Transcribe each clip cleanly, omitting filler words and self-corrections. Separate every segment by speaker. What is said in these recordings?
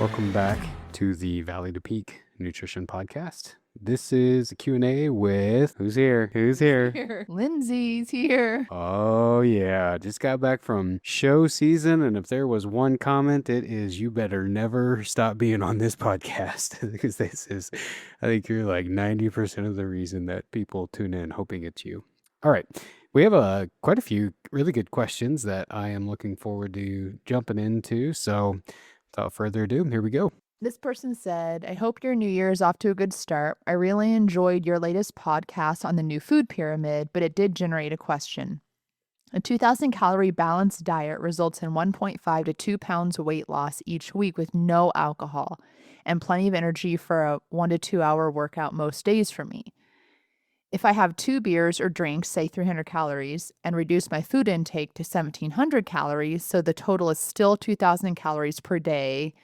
Speaker 1: Welcome back to the Valley to Peak Nutrition Podcast. This is a Q&A with who's here?
Speaker 2: Lindsay's here.
Speaker 1: Oh yeah, just got back from show season, and if there was one comment, it is you better never stop being on this podcast because this is, I think you're like 90% of the reason that people tune in hoping it's you. All right, we have quite a few really good questions that I am looking forward to jumping into. So without further ado, here we go.
Speaker 2: This person said, I hope your new year is off to a good start. I really enjoyed your latest podcast on the new food pyramid, but it did generate a question. A 2,000 calorie balanced diet results in 1.5 to 2 pounds weight loss each week with no alcohol and plenty of energy for a 1 to 2 hour workout most days for me. If I have 2 beers or drinks, say 300 calories, and reduce my food intake to 1,700 calories, so the total is still 2,000 calories per day.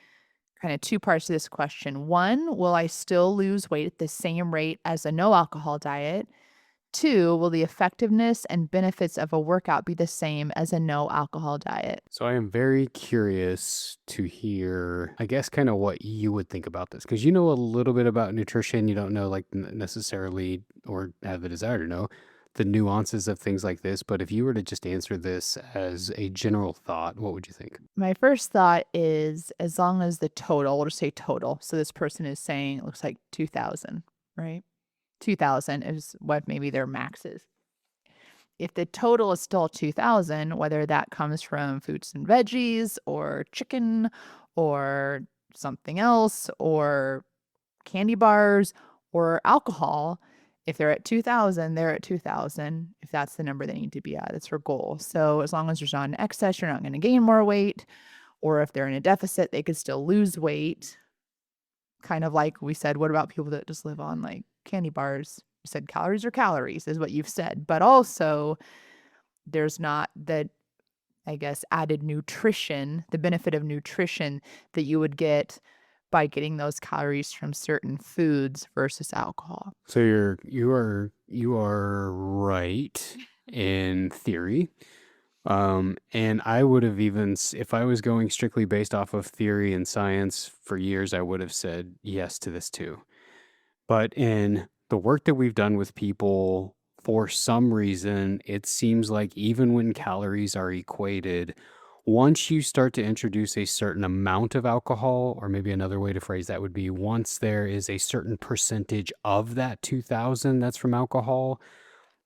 Speaker 2: Kind of two parts to this question. One, will I still lose weight at the same rate as a no alcohol diet? Two, will the effectiveness and benefits of a workout be the same as a no alcohol diet?
Speaker 1: So I am very curious to hear, I guess, kind of what you would think about this, because you know a little bit about nutrition. You don't know like necessarily or have the desire to know the nuances of things like this. But if you were to just answer this as a general thought, what would you think?
Speaker 2: My first thought is as long as the total, we'll just say total. So this person is saying it looks like 2,000, right? 2,000 is what maybe their max is. If the total is still 2,000, whether that comes from fruits and veggies or chicken or something else or candy bars or alcohol, if they're at 2,000, they're at 2,000. If that's the number they need to be at, that's their goal. So as long as there's not an excess, you're not going to gain more weight. Or if they're in a deficit, they could still lose weight. Kind of like we said, what about people that just live on like candy bars? You said calories are calories is what you've said. But also there's not the, I guess, added nutrition, the benefit of nutrition that you would get by getting those calories from certain foods versus alcohol.
Speaker 1: So you are right in theory. And I would have even, if I was going strictly based off of theory and science for years, I would have said yes to this too. But in the work that we've done with people, for some reason, it seems like even when calories are equated, once you start to introduce a certain amount of alcohol, or maybe another way to phrase that would be once there is a certain percentage of that 2000 that's from alcohol,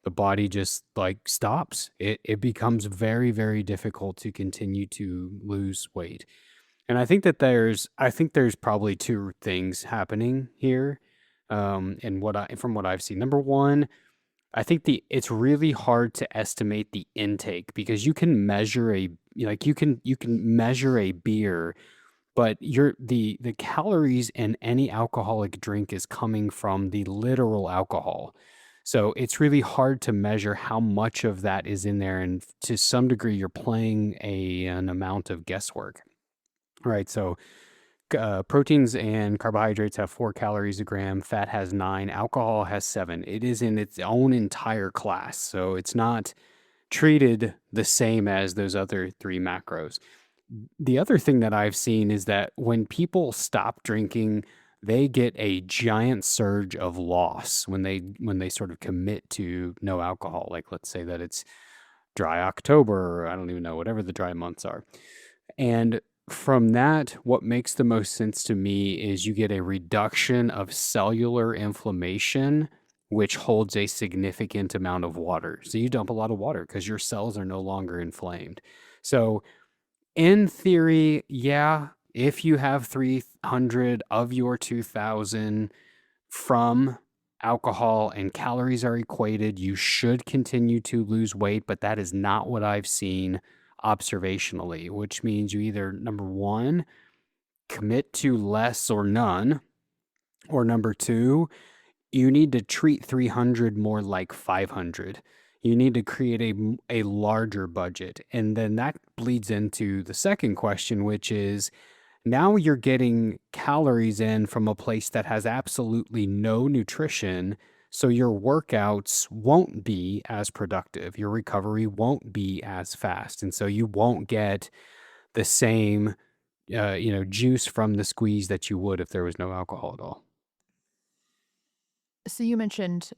Speaker 1: the body just like stops. It becomes very, very difficult to continue to lose weight. And I think there's probably two things happening here. And from what I've seen. Number one, I think it's really hard to estimate the intake because you can measure you can measure a beer, but the calories in any alcoholic drink is coming from the literal alcohol. So it's really hard to measure how much of that is in there, and to some degree, you're playing an amount of guesswork, right? So proteins and carbohydrates have 4 calories a gram, fat has 9, alcohol has 7. It is in its own entire class, so it's not treated the same as those other 3 macros. The other thing that I've seen is that when people stop drinking, they get a giant surge of loss when they sort of commit to no alcohol. Like let's say that it's dry October, or I don't even know, whatever the dry months are. And from that, what makes the most sense to me is you get a reduction of cellular inflammation, which holds a significant amount of water. So you dump a lot of water because your cells are no longer inflamed. So in theory, yeah, if you have 300 of your 2000 from alcohol and calories are equated, you should continue to lose weight, but that is not what I've seen observationally, which means you either, number one, commit to less or none, or number two, you need to treat 300 more like 500. You need to create a larger budget. And then that bleeds into the second question, which is now you're getting calories in from a place that has absolutely no nutrition. So your workouts won't be as productive. Your recovery won't be as fast. And so you won't get the same juice from the squeeze that you would if there was no alcohol at all.
Speaker 2: So you mentioned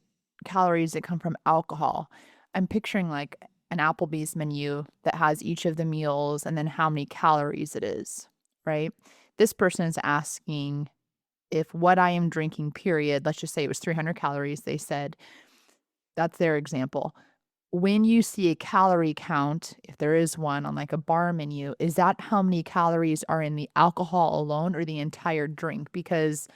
Speaker 2: calories that come from alcohol. I'm picturing like an Applebee's menu that has each of the meals and then how many calories it is, right? This person is asking if what I am drinking, period, let's just say it was 300 calories, they said, that's their example. When you see a calorie count, if there is one on like a bar menu, is that how many calories are in the alcohol alone or the entire drink? Because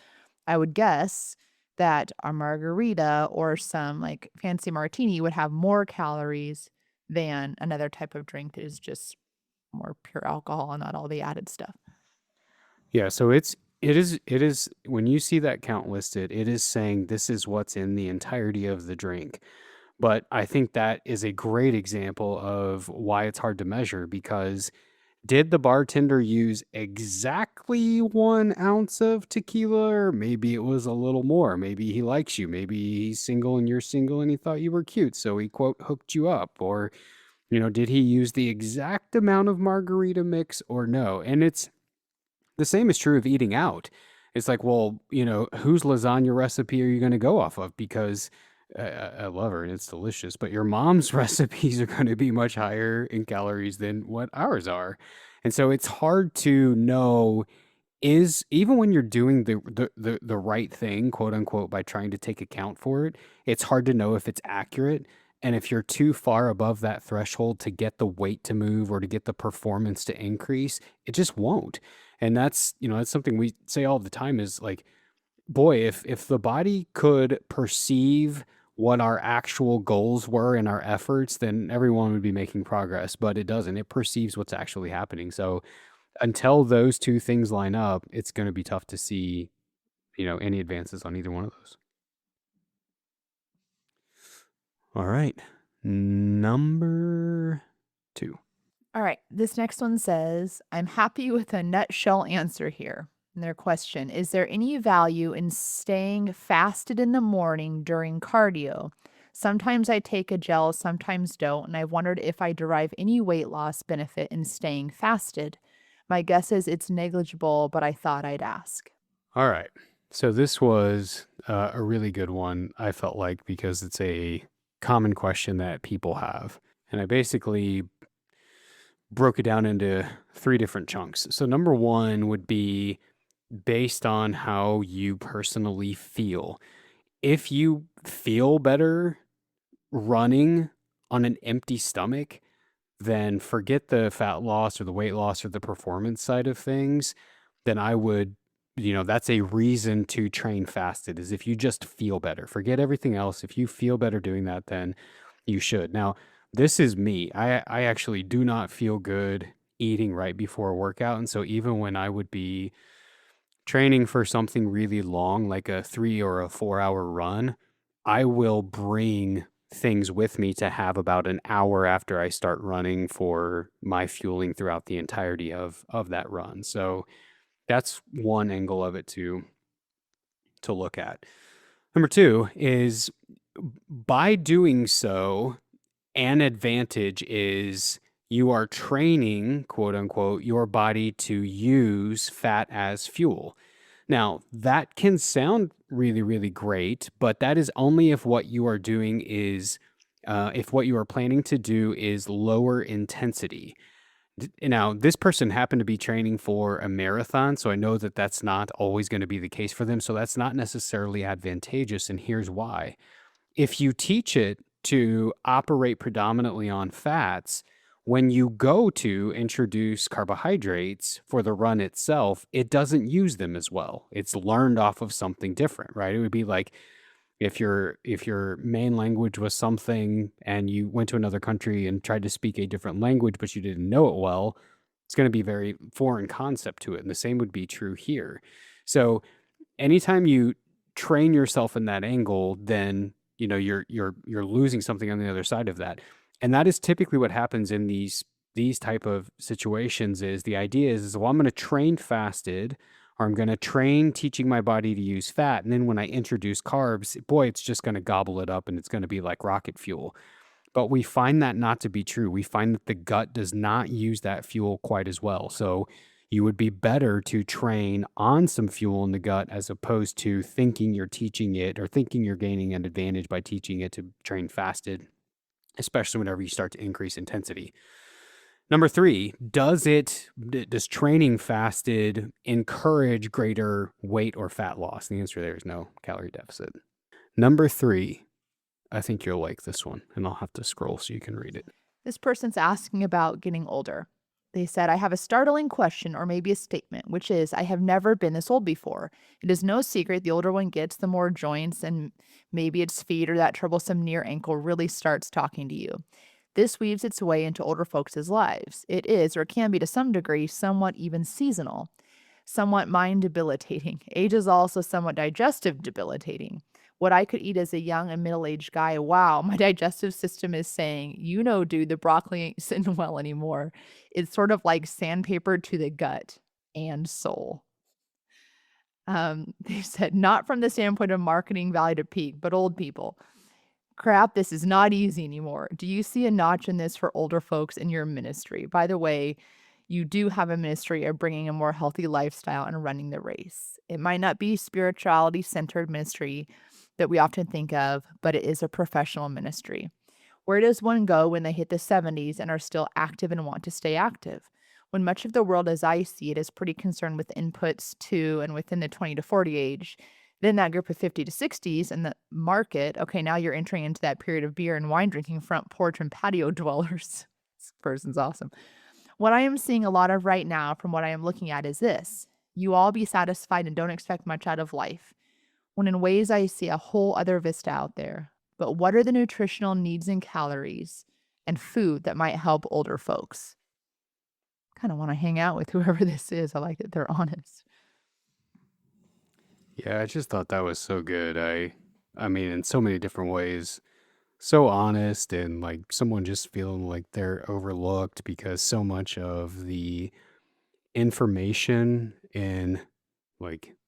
Speaker 2: I would guess that a margarita or some like fancy martini would have more calories than another type of drink that is just more pure alcohol and not all the added stuff.
Speaker 1: Yeah, so it is when you see that count listed, it is saying this is what's in the entirety of the drink. But I think that is a great example of why it's hard to measure because did the bartender use exactly 1 ounce of tequila? Or maybe it was a little more. Maybe he likes you. Maybe he's single and you're single and he thought you were cute, so he quote hooked you up. Or, did he use the exact amount of margarita mix or no? And it's the same is true of eating out. It's like, well, whose lasagna recipe are you going to go off of? Because I love her and it's delicious, but your mom's recipes are going to be much higher in calories than what ours are. And so it's hard to know is even when you're doing the right thing, quote unquote, by trying to take account for it, it's hard to know if it's accurate. And if you're too far above that threshold to get the weight to move or to get the performance to increase, it just won't. And that's something we say all the time is like, boy, if the body could perceive what our actual goals were and our efforts, then everyone would be making progress, but it doesn't. It perceives what's actually happening. So until those 2 things line up, it's gonna be tough to see, any advances on either one of those. All right. Number 2.
Speaker 2: All right. This next one says, I'm happy with a nutshell answer here. And their question, is there any value in staying fasted in the morning during cardio? Sometimes I take a gel, sometimes don't, and I wondered if I derive any weight loss benefit in staying fasted. My guess is it's negligible, but I thought I'd ask.
Speaker 1: All right. So this was, a really good one, I felt like, because it's a common question that people have. And I basically broke it down into 3 different chunks. So number 1 would be based on how you personally feel. If you feel better running on an empty stomach, then forget the fat loss or the weight loss or the performance side of things. Then I would, that's a reason to train fasted is if you just feel better. Forget everything else. If you feel better doing that, then you should. Now, this is me. I actually do not feel good eating right before a workout. And so even when I would be training for something really long, like a 3 or a 4-hour run, I will bring things with me to have about an hour after I start running for my fueling throughout the entirety of that run. So that's one angle of it to look at. Number 2 is by doing so, an advantage is you are training, quote unquote, your body to use fat as fuel. Now, that can sound really, really great, but that is only if what you are doing is, if what you are planning to do is lower intensity. Now, this person happened to be training for a marathon, so I know that that's not always going to be the case for them. So that's not necessarily advantageous. And here's why. If you teach it to operate predominantly on fats, when you go to introduce carbohydrates for the run itself, it doesn't use them as well. It's learned off of something different, right? It would be like if your main language was something and you went to another country and tried to speak a different language, but you didn't know it well, it's going to be very foreign concept to it. And the same would be true here. So anytime you train yourself in that angle, then you're losing something on the other side of that. And that is typically what happens in these type of situations is the idea is well, I'm going to train fasted or I'm going to train teaching my body to use fat. And then when I introduce carbs, boy, it's just going to gobble it up and it's going to be like rocket fuel. But we find that not to be true. We find that the gut does not use that fuel quite as well. So You would be better to train on some fuel in the gut as opposed to thinking you're teaching it or thinking you're gaining an advantage by teaching it to train fasted, especially whenever you start to increase intensity. Number 3, does training fasted encourage greater weight or fat loss? The answer there is no, calorie deficit. Number 3, I think you'll like this one, and I'll have to scroll so you can read it.
Speaker 2: This person's asking about getting older. They said, I have a startling question or maybe a statement, which is, I have never been this old before. It is no secret the older one gets, the more joints and maybe its feet or that troublesome near ankle really starts talking to you. This weaves its way into older folks' lives. It is, or can be to some degree, somewhat even seasonal, somewhat mind debilitating. Age is also somewhat digestive debilitating. What I could eat as a young and middle-aged guy, wow, my digestive system is saying, dude, the broccoli ain't sitting well anymore. It's sort of like sandpaper to the gut and soul. They said, not from the standpoint of marketing value to peak, but old people. Crap, this is not easy anymore. Do you see a notch in this for older folks in your ministry? By the way, you do have a ministry of bringing a more healthy lifestyle and running the race. It might not be spirituality-centered ministry that we often think of, but it is a professional ministry. Where does one go when they hit the 70s and are still active and want to stay active? When much of the world, as I see it, is pretty concerned with inputs to and within the 20 to 40 age, then that group of 50 to 60s and the market, okay, now you're entering into that period of beer and wine drinking, front porch and patio dwellers. This person's awesome. What I am seeing a lot of right now from what I am looking at is this. You all be satisfied and don't expect much out of life. When in ways I see a whole other vista out there. But what are the nutritional needs and calories and food that might help older folks? Kind of want to hang out with whoever this is. I like that they're honest.
Speaker 1: Yeah, I just thought that was so good. I mean, in so many different ways, so honest and like someone just feeling like they're overlooked because so much of the information in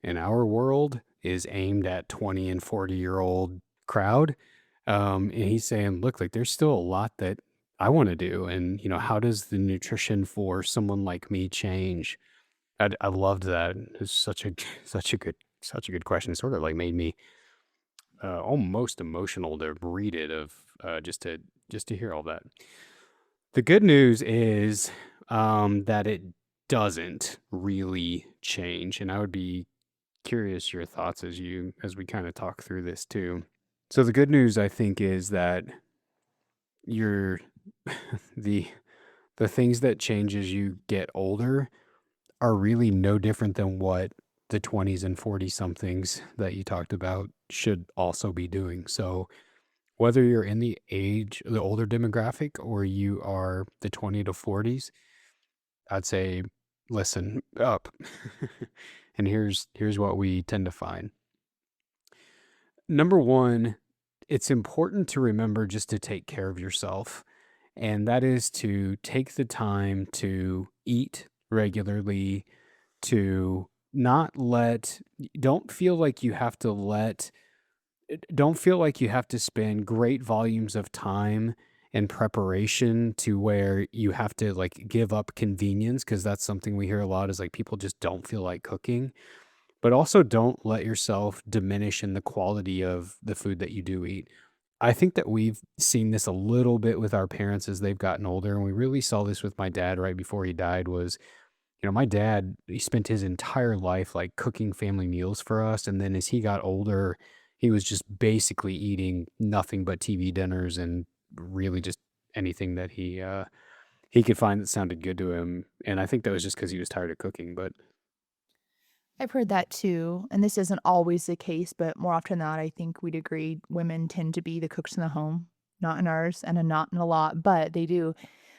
Speaker 1: our world is aimed at 20 and 40-year-old crowd. And he's saying, look, like there's still a lot that I want to do. And, how does the nutrition for someone like me change? I loved that. It's such a good question. It sort of like made me almost emotional to read it just to hear all that. The good news is that it doesn't really change, and I would be curious your thoughts as we kind of talk through this too. So the good news I think is that you're the the things that change as you get older are really no different than what the 20s and 40 somethings that you talked about should also be doing. So whether you're in the older demographic or you are the 20 to 40s, I'd say listen up. And here's what we tend to find. Number 1, it's important to remember just to take care of yourself, and that is to take the time to eat regularly, to not let don't feel like you have to let don't feel like you have to spend great volumes of time and preparation to where you have to like give up convenience, because that's something we hear a lot is like people just don't feel like cooking. But also don't let yourself diminish in the quality of the food that you do eat. I think that we've seen this a little bit with our parents as they've gotten older, and we really saw this with my dad right before he died. Was my dad, he spent his entire life like cooking family meals for us. And then as he got older, he was just basically eating nothing but TV dinners and really just anything that he could find that sounded good to him. And I think that was just because he was tired of cooking. But
Speaker 2: I've heard that too. And this isn't always the case, but more often than not, I think we'd agree women tend to be the cooks in the home, not in ours and not in a lot, but they do.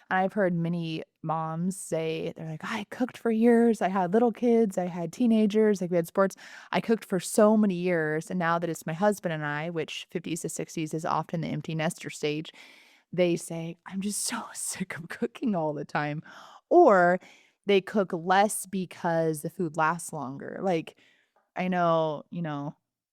Speaker 2: And I've heard many moms say, they're like, I cooked for years. I had little kids. I had teenagers. Like we had sports. I cooked for so many years. And now that it's my husband and I, which 50s to 60s is often the empty nester stage, they say, I'm just so sick of cooking all the time. Or they cook less because the food lasts longer. Like I know,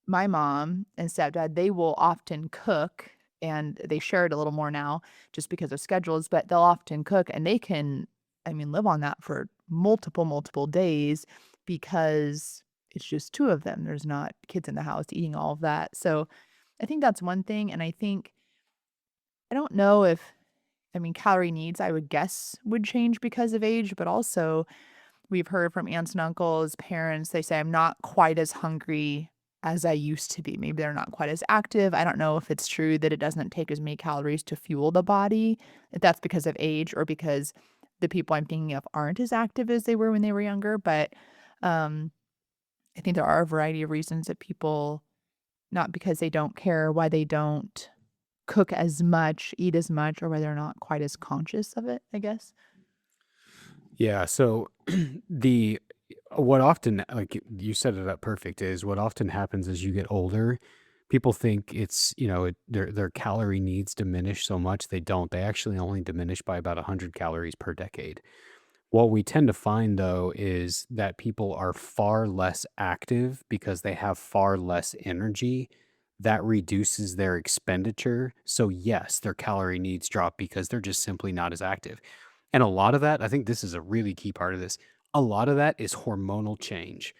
Speaker 2: my mom and stepdad, they will often cook and they share it a little more now just because of schedules, but they'll often cook and they can, I mean, live on that for multiple days because it's just two of them. There's not kids in the house eating all of that. So I think that's one thing. And I think, I don't know if, I mean, calorie needs, I would guess, would change because of age, but also we've heard from aunts and uncles, parents, they say, I'm not quite as hungry as I used to be. Maybe they're not quite as active. I don't know if it's true that it doesn't take as many calories to fuel the body, if that's because of age or because the people I'm thinking of aren't as active as they were when they were younger. But um, I think there are a variety of reasons that people, not because they don't care, why they don't cook as much, eat as much, or why they're not quite as conscious of it, I guess.
Speaker 1: Yeah, so the what often, like you set it up perfect, is what often happens as you get older, people think it's, their calorie needs diminish so much. They don't. They actually only diminish by about 100 calories per decade. What we tend to find though is that people are far less active because they have far less energy. That reduces their expenditure. So, yes, their calorie needs drop because they're just simply not as active. And a lot of that, I think this is a really key part of this. A lot of that is hormonal change.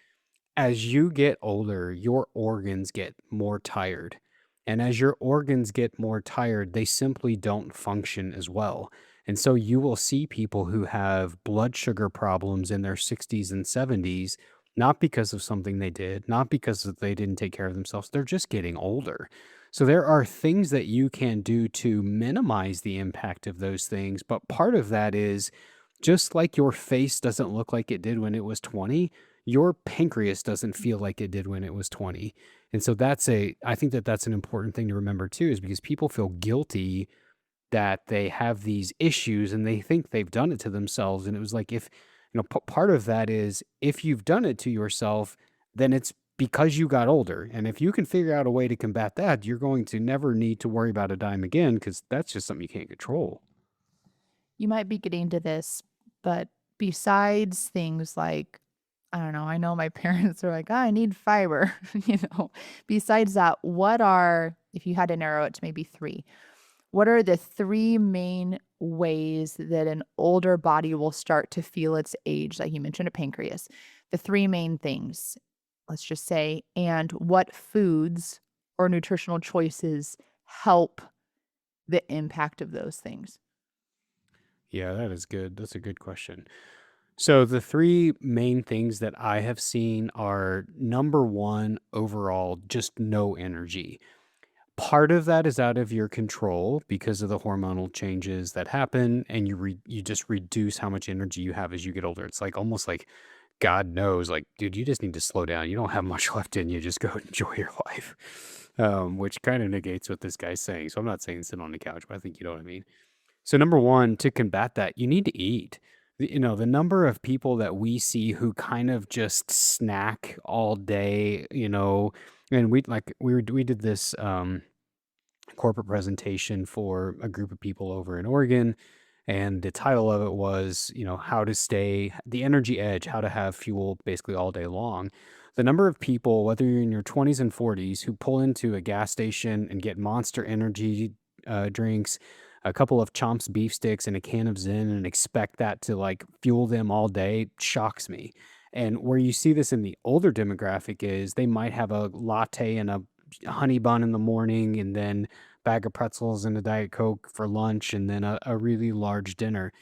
Speaker 1: As you get older, your organs get more tired. And as your organs get more tired, they simply don't function as well. And so you will see people who have blood sugar problems in their 60s and 70s, not because of something they did, not because they didn't take care of themselves. They're just getting older. So there are things that you can do to minimize the impact of those things. But part of that is just like your face doesn't look like it did when it was 20, your pancreas doesn't feel like it did when it was 20. And so I think that that's an important thing to remember too, is because people feel guilty that they have these issues and they think they've done it to themselves. And it was like, if, part of that is if you've done it to yourself, then it's because you got older. And if you can figure out a way to combat that, you're going to never need to worry about a dime again because that's just something you can't control.
Speaker 2: You might be getting to this, but besides things like, I don't know, I know my parents are like, "Oh, I need fiber," you know. Besides that, what are, if you had to narrow it to maybe 3, what are the 3 main ways that an older body will start to feel its age? Like you mentioned a pancreas. The 3 main things, let's just say, and what foods or nutritional choices help the impact of those things?
Speaker 1: Yeah, that is good. That's a good question. So the three main things that I have seen are number one, overall, just no energy. Part of that is out of your control because of the hormonal changes that happen, and you just reduce how much energy you have as you get older. It's like almost like God knows, like, dude, you just need to slow down. You don't have much left in you. Just go enjoy your life. Which kind of negates what this guy's saying. So I'm not saying sit on the couch, but I think you know what I mean. So number one, to combat that, you need to eat. The number of people that we see who kind of just snack all day, and we did this corporate presentation for a group of people over in Oregon, and the title of it was, how to stay the energy edge, how to have fuel basically all day long. The number of people, whether you're in your 20s and 40s, who pull into a gas station and get Monster Energy drinks, a couple of Chomps beef sticks, and a can of Zen, and expect that to like fuel them all day shocks me. And where you see this in the older demographic is they might have a latte and a honey bun in the morning, and then bag of pretzels and a Diet Coke for lunch, and then a really large dinner.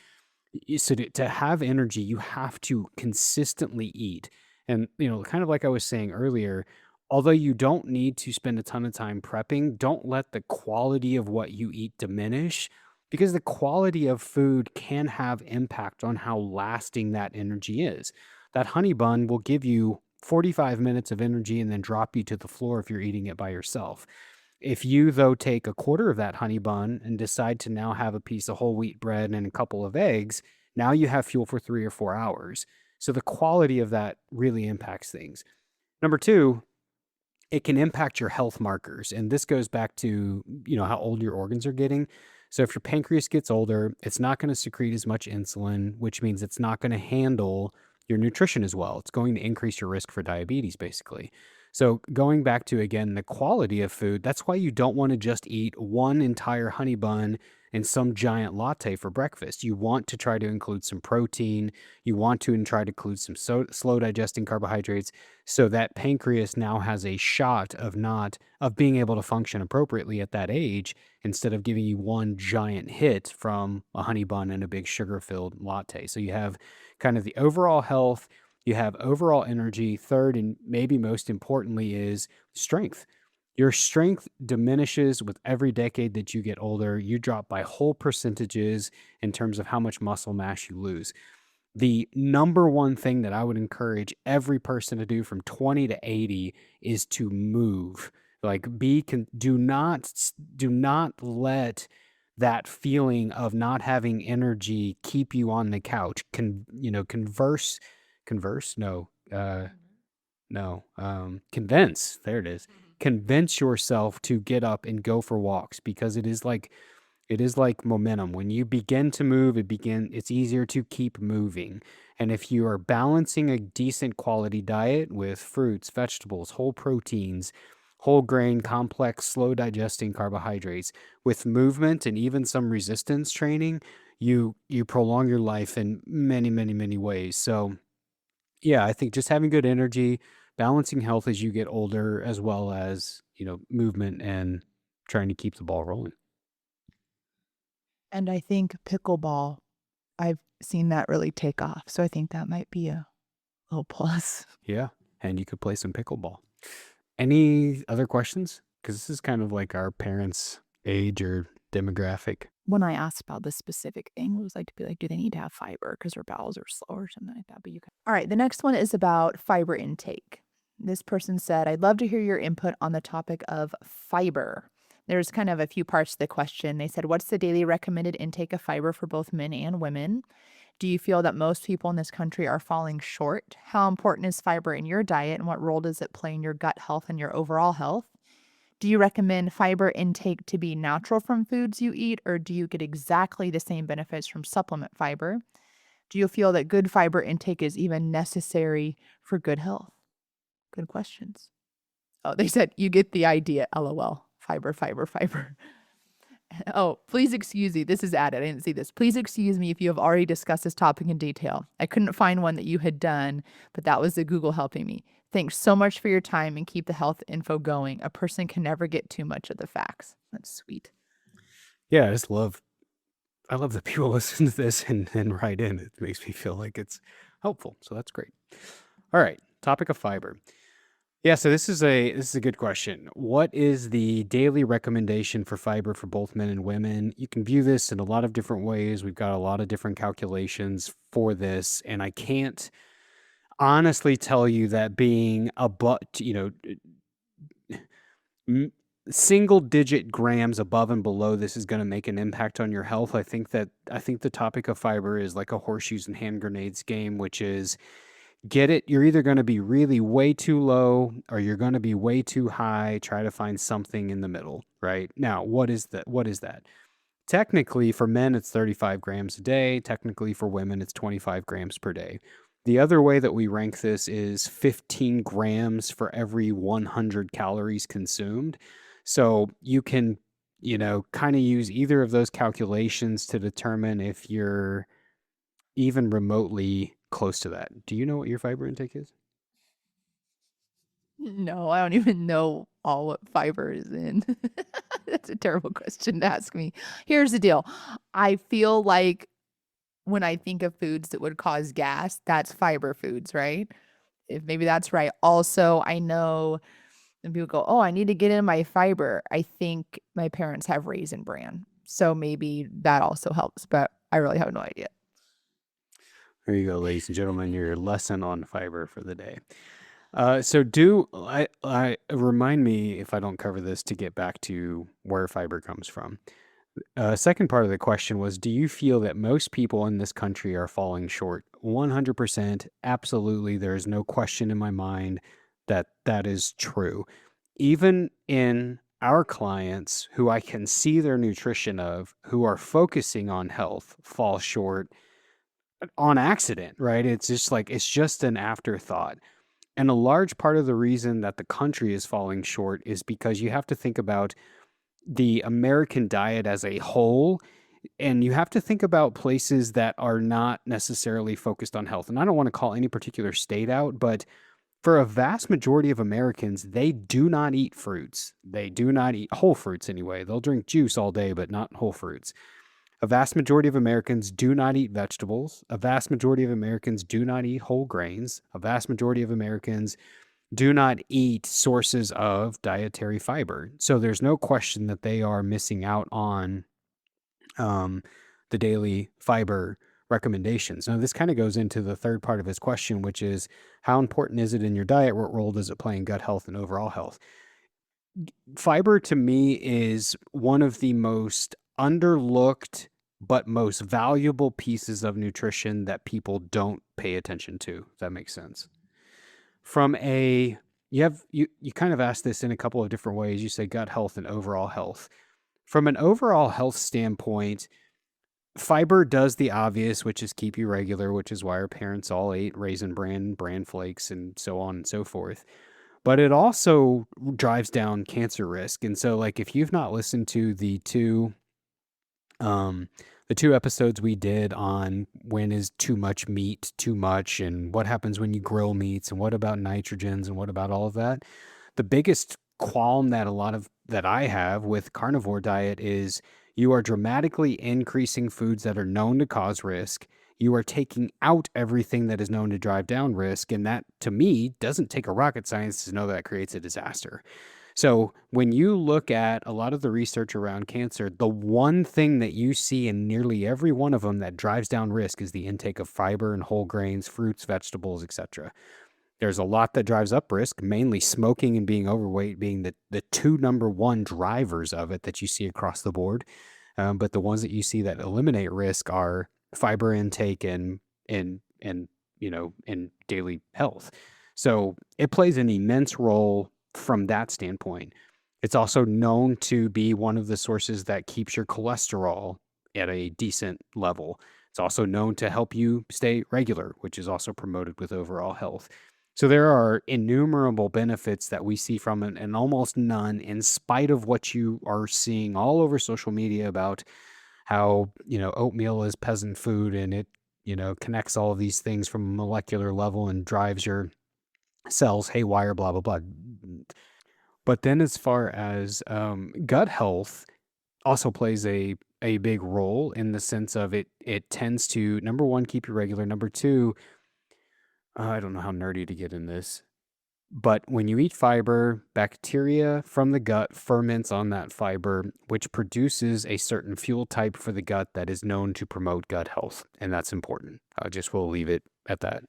Speaker 1: So to have energy, you have to consistently eat. And, kind of like I was saying earlier, although you don't need to spend a ton of time prepping, don't let the quality of what you eat diminish because the quality of food can have impact on how lasting that energy is. That honey bun will give you 45 minutes of energy and then drop you to the floor if you're eating it by yourself. If you, though, take a quarter of that honey bun and decide to now have a piece of whole wheat bread and a couple of eggs, now you have fuel for 3 or 4 hours. So the quality of that really impacts things. Number two, it can impact your health markers. And this goes back to, how old your organs are getting. So if your pancreas gets older, it's not going to secrete as much insulin, which means it's not going to handle your nutrition as well. It's going to increase your risk for diabetes, basically. So going back to, again, the quality of food, that's why you don't want to just eat one entire honey bun and some giant latte for breakfast. You want to try to include some protein. You want to try to include some slow digesting carbohydrates, so that pancreas now has a shot of not of being able to function appropriately at that age, instead of giving you one giant hit from a honey bun and a big sugar filled latte. So you have kind of the overall health, you have overall energy. Third, and maybe most importantly, is strength. Your strength diminishes with every decade that you get older. You drop by whole percentages in terms of how much muscle mass you lose. The number one thing that I would encourage every person to do from 20 to 80 is to move. Like, do not let that feeling of not having energy keep you on the couch. Converse, no, no, convince, there it is. Convince yourself to get up and go for walks, because it is like momentum. When you begin to move, it's easier to keep moving. And if you are balancing a decent quality diet with fruits, vegetables, whole proteins, whole grain, complex, slow digesting carbohydrates, with movement and even some resistance training, you prolong your life in many, many, many ways. So yeah, I think just having good energy, balancing health as you get older, as well as, movement and trying to keep the ball rolling.
Speaker 2: And I think pickleball, I've seen that really take off. So I think that might be a little plus.
Speaker 1: Yeah, and you could play some pickleball. Any other questions? Because this is kind of like our parents' age or demographic.
Speaker 2: When I asked about this specific thing, it was like to be like, do they need to have fiber because their bowels are slow or something like that? But you can. All right, the next one is about fiber intake. This person said, I'd love to hear your input on the topic of fiber. There's kind of a few parts to the question. They said, what's the daily recommended intake of fiber for both men and women? Do you feel that most people in this country are falling short? How important is fiber in your diet, and what role does it play in your gut health and your overall health? Do you recommend fiber intake to be natural from foods you eat, or do you get exactly the same benefits from supplement fiber? Do you feel that good fiber intake is even necessary for good health? Good questions. Oh, they said you get the idea. LOL. Fiber, fiber, fiber. Oh, please excuse me. This is added. I didn't see this. Please excuse me if you have already discussed this topic in detail. I couldn't find one that you had done, but that was the Google helping me. Thanks so much for your time, and keep the health info going. A person can never get too much of the facts. That's sweet.
Speaker 1: Yeah, I love that people listen to this and write in. It makes me feel like it's helpful. So that's great. All right, topic of fiber. Yeah, so this is a good question. What is the daily recommendation for fiber for both men and women? You can view this in a lot of different ways. We've got a lot of different calculations for this, and I can't honestly tell you that being m- single digit grams above and below this is going to make an impact on your health. I think the topic of fiber is like a horseshoes and hand grenades game, which is, get it, you're either going to be really way too low or you're going to be way too high. Try to find something in the middle, right? Now, what is that? Technically, for men, it's 35 grams a day. Technically, for women, it's 25 grams per day. The other way that we rank this is 15 grams for every 100 calories consumed. So you can, kind of use either of those calculations to determine if you're even remotely close to that. Do you know what your fiber intake is?
Speaker 2: No, I don't even know all what fiber is in. That's a terrible question to ask me. Here's the deal. I feel like when I think of foods that would cause gas, that's fiber foods, right? If maybe that's right. Also, I know and people go, "Oh, I need to get in my fiber." I think my parents have Raisin Bran, so maybe that also helps, but I really have no idea.
Speaker 1: There you go, ladies and gentlemen, your lesson on fiber for the day. So do I remind me if I don't cover this to get back to where fiber comes from. Second part of the question was, do you feel that most people in this country are falling short? 100%. Absolutely. There is no question in my mind that that is true. Even in our clients who I can see their nutrition of, who are focusing on health, fall short on accident, right? It's just an afterthought. And a large part of the reason that the country is falling short is because you have to think about the American diet as a whole, and you have to think about places that are not necessarily focused on health. And I don't want to call any particular state out, but for a vast majority of Americans, they do not eat fruits. They do not eat whole fruits anyway. They'll drink juice all day, but not whole fruits. A vast majority of Americans do not eat vegetables. A vast majority of Americans do not eat whole grains. A vast majority of Americans do not eat sources of dietary fiber. So there's no question that they are missing out on um, the daily fiber recommendations. Now, this kind of goes into the third part of his question, which is how important is it in your diet? What role does it play in gut health and overall health? Fiber to me is one of the most underlooked but most valuable pieces of nutrition that people don't pay attention to. If that makes sense. From a you kind of asked this in a couple of different ways. You say gut health and overall health. From an overall health standpoint, fiber does the obvious, which is keep you regular, which is why our parents all ate Raisin Bran flakes, and so on and so forth. But it also drives down cancer risk. And so, like, if you've not listened to um, the two episodes we did on when is too much meat too much, and what happens when you grill meats, and what about nitrogens, and what about all of that, the biggest qualm that I have with carnivore diet is you are dramatically increasing foods that are known to cause risk. You are taking out everything that is known to drive down risk. And that, to me, doesn't take a rocket science to know that creates a disaster. So when you look at a lot of the research around cancer, the one thing that you see in nearly every one of them that drives down risk is the intake of fiber and whole grains, fruits, vegetables, etc. There's a lot that drives up risk, mainly smoking and being overweight being the two number one drivers of it that you see across the board. But the ones that you see that eliminate risk are fiber intake and in daily health. So it plays an immense role from that standpoint. It's also known to be one of the sources that keeps your cholesterol at a decent level. It's also known to help you stay regular, which is also promoted with overall health. So there are innumerable benefits that we see from it, and almost none, in spite of what you are seeing all over social media about how, oatmeal is peasant food and it, connects all of these things from a molecular level and drives your cells haywire, blah, blah, blah. But then as far as gut health also plays a big role in the sense of it tends to, number one, keep you regular. Number two, I don't know how nerdy to get in this, but when you eat fiber, bacteria from the gut ferments on that fiber, which produces a certain fuel type for the gut that is known to promote gut health. And that's important. I just will leave it at that.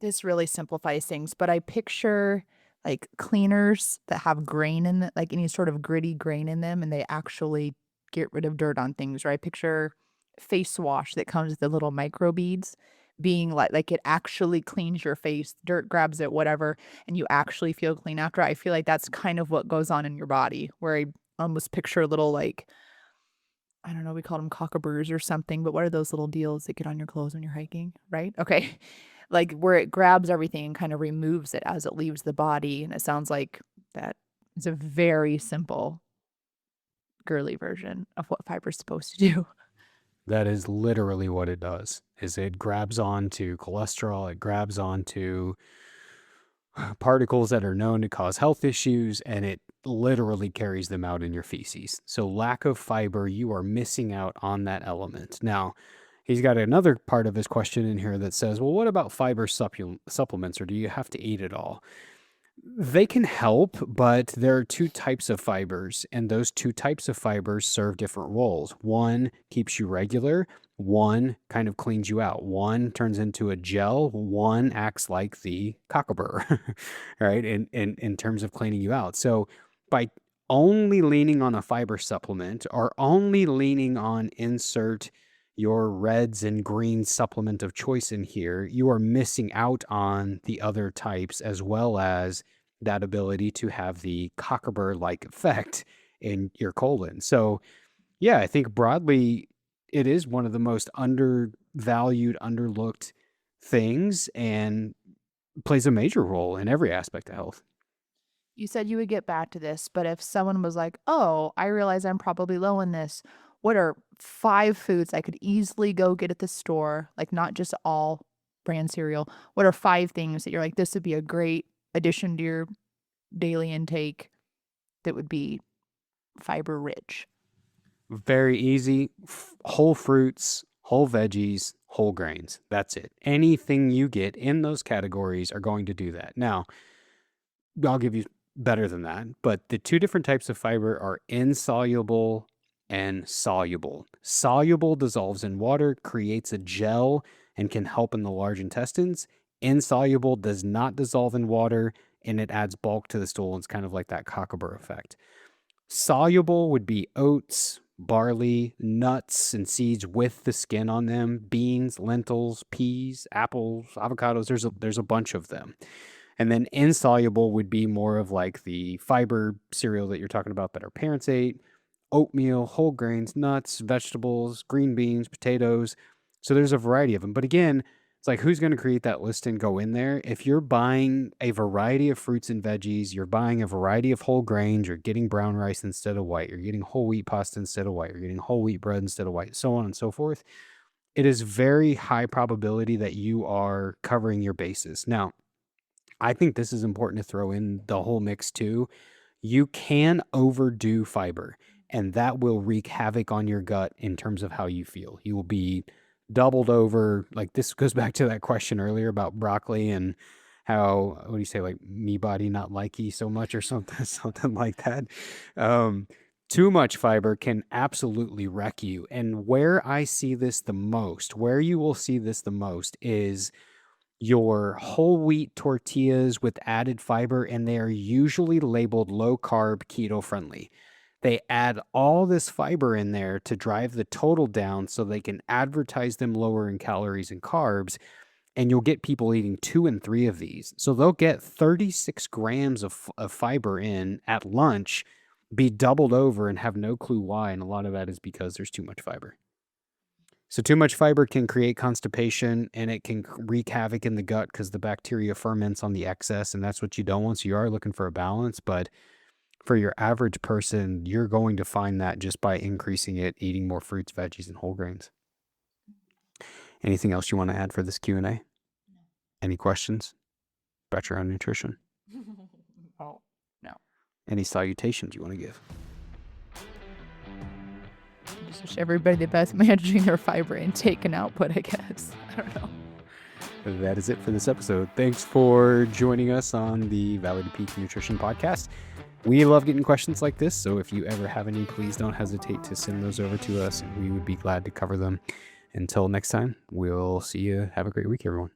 Speaker 2: This really simplifies things, but I picture like cleaners that have grain in like any sort of gritty grain in them, and they actually get rid of dirt on things, right? I picture face wash that comes with the little micro beads being like it actually cleans your face, dirt grabs it, whatever, and you actually feel clean after. I feel like that's kind of what goes on in your body, where I almost picture little like I don't know, we call them cockaburs or something, but what are those little deals that get on your clothes when you're hiking, right? Okay. Like where it grabs everything and kind of removes it as it leaves the body. And it sounds like that is a very simple, girly version of what fiber's supposed to do.
Speaker 1: That is literally what it does. Is it grabs onto cholesterol, it grabs onto particles that are known to cause health issues, and it literally carries them out in your feces. So lack of fiber, you are missing out on that element. Now, he's got another part of his question in here that says, well, what about fiber supplements, or do you have to eat it all? They can help, but there are two types of fibers, and those two types of fibers serve different roles. One keeps you regular, one kind of cleans you out. One turns into a gel, one acts like the Cocklebur, right? In terms of cleaning you out. So by only leaning on a fiber supplement or only leaning on insert your reds and greens supplement of choice in here, you are missing out on the other types as well as that ability to have the Cocklebur-like effect in your colon. So, yeah, I think broadly it is one of the most undervalued, underlooked things. And plays a major role in every aspect of health.
Speaker 2: You said you would get back to this, but if someone was like, "Oh, I realize I'm probably low in this. What are 5 foods I could easily go get at the store, like not just all brand cereal. What are 5 things that you're like, this would be a great addition to your daily intake that would be fiber rich?"
Speaker 1: Very easy. Whole fruits, whole veggies, whole grains. That's it. Anything you get in those categories are going to do that. Now, I'll give you better than that, but the two different types of fiber are insoluble and soluble. Soluble dissolves in water, creates a gel, and can help in the large intestines. Insoluble does not dissolve in water, and it adds bulk to the stool. It's kind of like that Cocklebur effect. Soluble would be oats, barley, nuts, and seeds with the skin on them, beans, lentils, peas, apples, avocados. There's a bunch of them. And then insoluble would be more of like the fiber cereal that you're talking about that our parents ate, oatmeal, whole grains, nuts, vegetables, green beans, potatoes. So there's a variety of them. But again, it's like, who's going to create that list and go in there? If you're buying a variety of fruits and veggies, you're buying a variety of whole grains, you're getting brown rice instead of white, you're getting whole wheat pasta instead of white, you're getting whole wheat bread instead of white, so on and so forth. It is very high probability that you are covering your bases. Now, I think this is important to throw in the whole mix too. You can overdo fiber, and that will wreak havoc on your gut in terms of how you feel. You will be doubled over. Like, this goes back to that question earlier about broccoli and how, what do you say, like, me body not likey so much or something, something like that. Too much fiber can absolutely wreck you. And where I see this the most, where you will see this the most is your whole wheat tortillas with added fiber, and they are usually labeled low carb, keto friendly. They add all this fiber in there to drive the total down so they can advertise them lower in calories and carbs. And you'll get people eating 2 and 3 of these. So they'll get 36 grams of fiber in at lunch, be doubled over, and have no clue why. And a lot of that is because there's too much fiber. So too much fiber can create constipation, and it can wreak havoc in the gut because the bacteria ferments on the excess, and that's what you don't want. So you are looking for a balance, but for your average person, you're going to find that just by increasing it, eating more fruits, veggies, and whole grains. Anything else you want to add for this Q&A? No. Any questions about your own nutrition?
Speaker 2: Oh, no.
Speaker 1: Any salutations you want to give?
Speaker 2: Just wish everybody the best managing their fiber intake and output, I guess. I don't know.
Speaker 1: That is it for this episode. Thanks for joining us on the Valley to Peak Nutrition Podcast. We love getting questions like this, so if you ever have any, please don't hesitate to send those over to us, and we would be glad to cover them. Until next time, we'll see you. Have a great week, everyone.